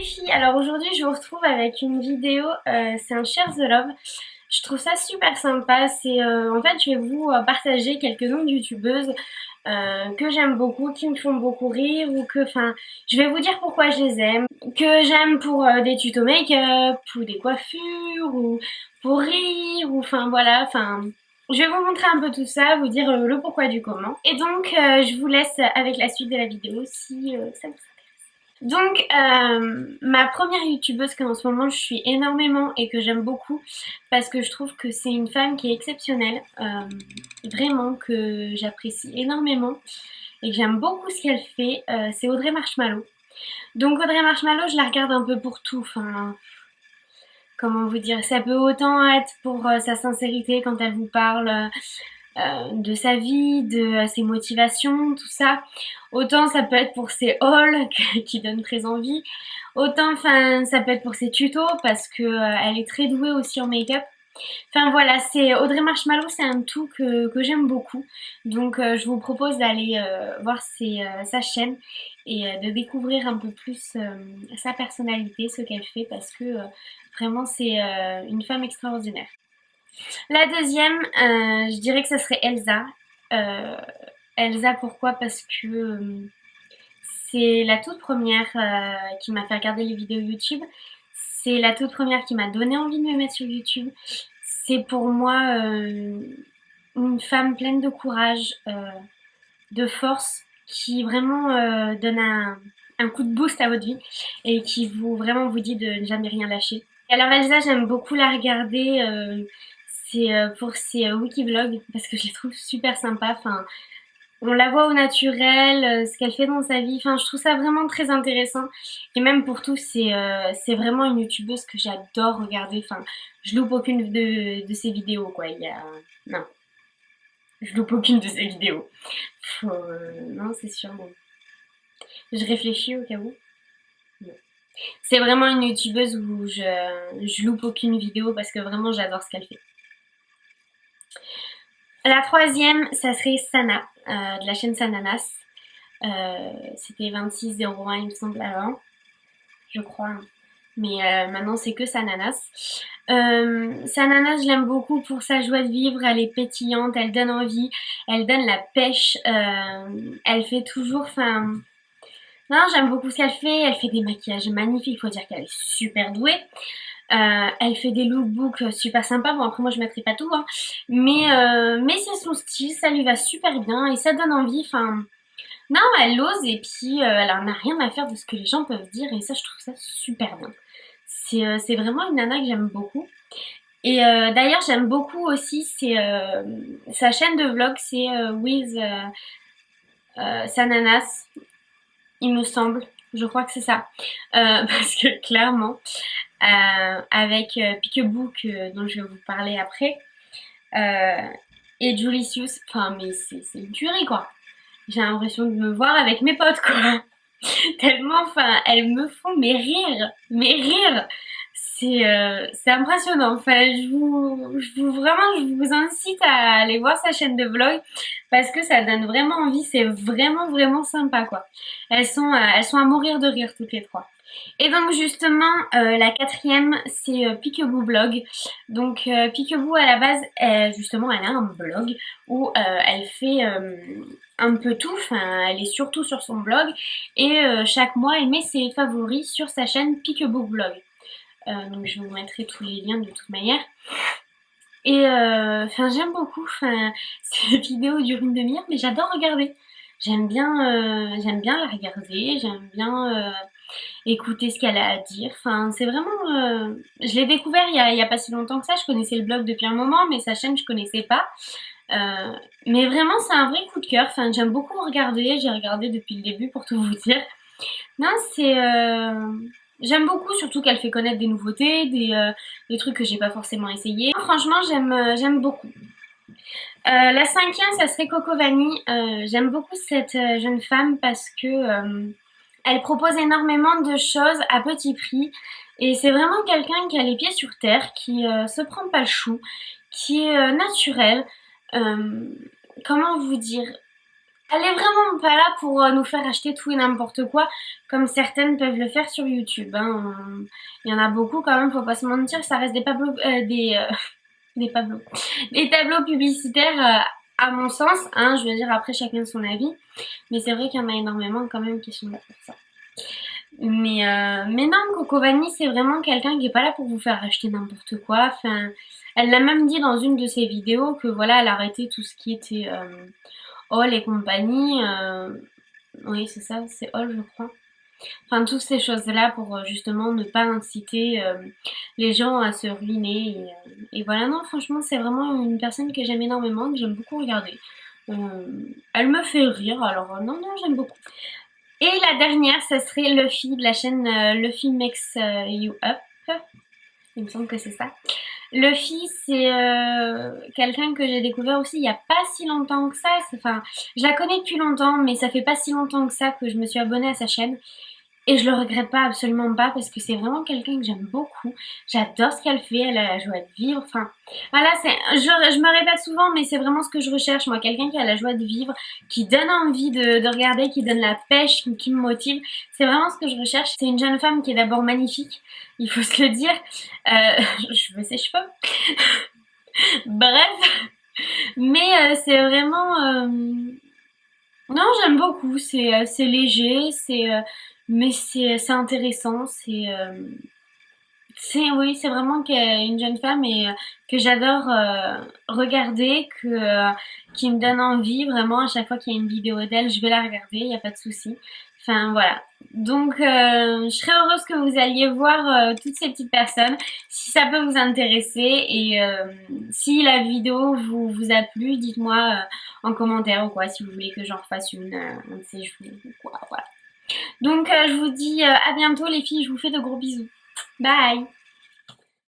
les filles, alors aujourd'hui je vous retrouve avec une vidéo, c'est un Share the Love. Je trouve ça super sympa, en fait je vais vous partager quelques noms de youtubeuses que j'aime beaucoup, qui me font beaucoup rire ou je vais vous dire pourquoi je les aime, que j'aime pour des tutos make-up ou des coiffures ou pour rire ou voilà, je vais vous montrer un peu tout ça, vous dire le pourquoi du comment. Et donc je vous laisse avec la suite de la vidéo si ça vous intéresse. Donc, ma première youtubeuse qu'en ce moment je suis énormément et que j'aime beaucoup parce que je trouve que c'est une femme qui est exceptionnelle, vraiment que j'apprécie énormément et que j'aime beaucoup ce qu'elle fait, c'est Audrey Marshmallow. Donc Audrey Marshmallow, je la regarde un peu pour tout, comment vous dire, ça peut autant être pour sa sincérité quand elle vous parle de sa vie, de ses motivations, tout ça. Autant ça peut être pour ses hauls qui donnent très envie. Autant ça peut être pour ses tutos parce que elle est très douée aussi en make-up. Enfin voilà, c'est Audrey Marshmallow, c'est un tout que j'aime beaucoup. Donc je vous propose d'aller voir sa chaîne et de découvrir un peu plus sa personnalité, ce qu'elle fait parce que vraiment c'est une femme extraordinaire. La deuxième, je dirais que ça serait Elsa. Euh, Elsa, pourquoi? Parce que c'est la toute première qui m'a fait regarder les vidéos YouTube. C'est la toute première qui m'a donné envie de me mettre sur YouTube. C'est pour moi une femme pleine de courage, de force, qui vraiment donne un coup de boost à votre vie et qui vraiment vous dit de ne jamais rien lâcher. Et alors Elsa, j'aime beaucoup la regarder. C'est pour ses wikivlogs parce que je les trouve super sympa. On la voit au naturel, ce qu'elle fait dans sa vie. Je trouve ça vraiment très intéressant. Et même pour tout, c'est vraiment une youtubeuse que j'adore regarder. Je loupe aucune de ses vidéos, quoi. Non, je loupe aucune de ses vidéos. Non, c'est sûr, bon. Je réfléchis au cas où. Non. C'est vraiment une youtubeuse où je loupe aucune vidéo parce que vraiment j'adore ce qu'elle fait. La troisième, ça serait Sana, de la chaîne Sananas. C'était 26,01 il me semble avant, je crois. Mais maintenant c'est que Sananas. Sananas, je l'aime beaucoup pour sa joie de vivre, elle est pétillante, elle donne envie, elle donne la pêche, elle fait toujours, non, j'aime beaucoup ce qu'elle fait des maquillages magnifiques, il faut dire qu'elle est super douée. Elle fait des lookbooks super sympas. Bon, après, moi, je mettrai pas tout, hein. Mais c'est son style, ça lui va super bien et ça donne envie. Non, elle ose et puis elle en a rien à faire de ce que les gens peuvent dire et ça, je trouve ça super bien. C'est vraiment une nana que j'aime beaucoup. Et d'ailleurs, j'aime beaucoup aussi sa chaîne de vlog, c'est With Sananas, il me semble. Je crois que c'est ça. Parce que clairement, avec Peekaboo dont je vais vous parler après et Julicius, mais c'est une tuerie quoi. J'ai l'impression de me voir avec mes potes quoi. Tellement, elles me font mais rire. C'est impressionnant. Je vous incite à aller voir sa chaîne de vlog parce que ça donne vraiment envie. C'est vraiment, vraiment sympa, quoi. Elles sont à mourir de rire toutes les trois. Et donc justement, la quatrième, c'est Peekaboo Blog. Donc Peekaboo à la base, justement, elle a un blog où elle fait un peu tout. Elle est surtout sur son blog et chaque mois, elle met ses favoris sur sa chaîne Peekaboo Blog. Donc je vous mettrai tous les liens de toute manière. Et j'aime beaucoup. Ces vidéos durent une demi-heure, mais j'adore regarder. J'aime bien la regarder. J'aime bien écouter ce qu'elle a à dire. C'est vraiment. Je l'ai découvert il y a pas si longtemps que ça. Je connaissais le blog depuis un moment, mais sa chaîne je connaissais pas. Mais vraiment, c'est un vrai coup de cœur. J'aime beaucoup regarder. J'ai regardé depuis le début pour tout vous dire. Non, j'aime beaucoup, surtout qu'elle fait connaître des nouveautés, des trucs que j'ai pas forcément essayé. Franchement, j'aime beaucoup. La cinquième, ça serait Coco Vanille. J'aime beaucoup cette jeune femme parce que elle propose énormément de choses à petit prix. Et c'est vraiment quelqu'un qui a les pieds sur terre, qui se prend pas le chou, qui est naturel. Comment vous dire? Elle est vraiment pas là pour nous faire acheter tout et n'importe quoi, comme certaines peuvent le faire sur YouTube, hein. Il y en a beaucoup quand même, faut pas se mentir, ça reste des tableaux, des tableaux publicitaires à mon sens, hein, je veux dire après chacun son avis, mais c'est vrai qu'il y en a énormément quand même qui sont là pour ça. Mais non, Coco Vanille, c'est vraiment quelqu'un qui est pas là pour vous faire acheter n'importe quoi. Enfin, elle l'a même dit dans une de ses vidéos que voilà, elle arrêtait tout ce qui était Haul et compagnie. Oui, c'est ça, c'est Haul, je crois. Enfin, toutes ces choses-là pour justement ne pas inciter les gens à se ruiner. Et voilà, non, franchement, c'est vraiment une personne que j'aime énormément, que j'aime beaucoup regarder. Elle me fait rire, alors non, non, j'aime beaucoup. Et la dernière, ça serait Luffy de la chaîne Luffy Makes You Up. Il me semble que c'est ça. Luffy, c'est quelqu'un que j'ai découvert aussi il y a pas si longtemps que ça. Enfin, je la connais depuis longtemps, mais ça fait pas si longtemps que ça que je me suis abonnée à sa chaîne. Et je le regrette pas, absolument pas, parce que c'est vraiment quelqu'un que j'aime beaucoup. J'adore ce qu'elle fait, elle a la joie de vivre. Enfin, voilà, je me répète souvent, mais c'est vraiment ce que je recherche, moi. Quelqu'un qui a la joie de vivre, qui donne envie de regarder, qui donne la pêche, qui me motive. C'est vraiment ce que je recherche. C'est une jeune femme qui est d'abord magnifique, il faut se le dire. Je veux ses cheveux. Bref. Mais c'est vraiment... Non, j'aime beaucoup. C'est léger, mais c'est intéressant. Oui, c'est vraiment une jeune femme et que j'adore regarder, qui me donne envie vraiment. À chaque fois qu'il y a une vidéo d'elle, je vais la regarder. Il n'y a pas de souci. Enfin voilà. Donc, je serais heureuse que vous alliez voir toutes ces petites personnes, si ça peut vous intéresser et si la vidéo vous a plu, dites-moi en commentaire ou quoi, si vous voulez que j'en refasse un de ces jours ou quoi, voilà. Donc, je vous dis à bientôt les filles, je vous fais de gros bisous. Bye!